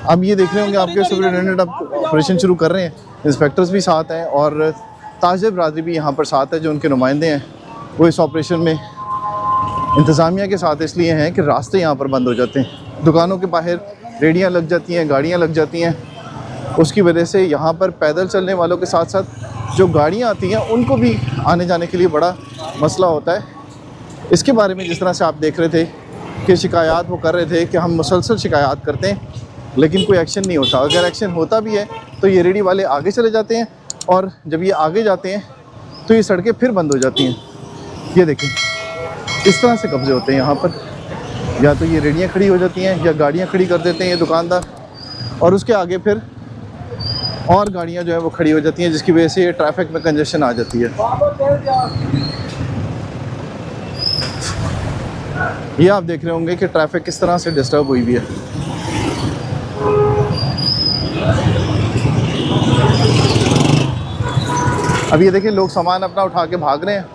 अब ये देख रहे होंगे आपके सुपरिटेंडेंट अब ऑपरेशन शुरू कर रहे हैं, इंस्पेक्टर्स भी साथ हैं और ताजिर बरादरी भी यहाँ पर साथ है जो उनके नुमाइंदे हैं। वो इस ऑपरेशन में इंतज़ामिया के साथ इसलिए हैं कि रास्ते यहाँ पर बंद हो जाते हैं, दुकानों के बाहर रेडियाँ लग जाती हैं, गाड़ियाँ लग जाती हैं। उसकी वजह से यहाँ पर पैदल चलने वालों के साथ साथ जो गाड़ियाँ आती हैं उनको भी आने जाने के लिए बड़ा मसला होता है। इसके बारे में जिस तरह से आप देख रहे थे कि शिकायत वो कर रहे थे कि हम मुसलसल शिकायत करते हैं लेकिन कोई एक्शन नहीं होता। अगर एक्शन होता भी है तो ये रेडी वाले आगे चले जाते हैं और जब ये आगे जाते हैं तो ये सड़कें फिर बंद हो जाती हैं। ये देखें इस तरह से कब्जे होते हैं यहाँ पर, या तो ये रेडियाँ खड़ी हो जाती हैं या गाड़ियाँ खड़ी कर देते हैं ये दुकानदार, और उसके आगे फिर और गाड़ियाँ जो है वो खड़ी हो जाती हैं जिसकी वजह से ये ट्रैफिक में कंजेशन आ जाती है। ये आप देख रहे होंगे कि ट्रैफिक किस तरह से डिस्टर्ब हुई भी है। अब ये देखिए लोग सामान अपना उठा के भाग रहे हैं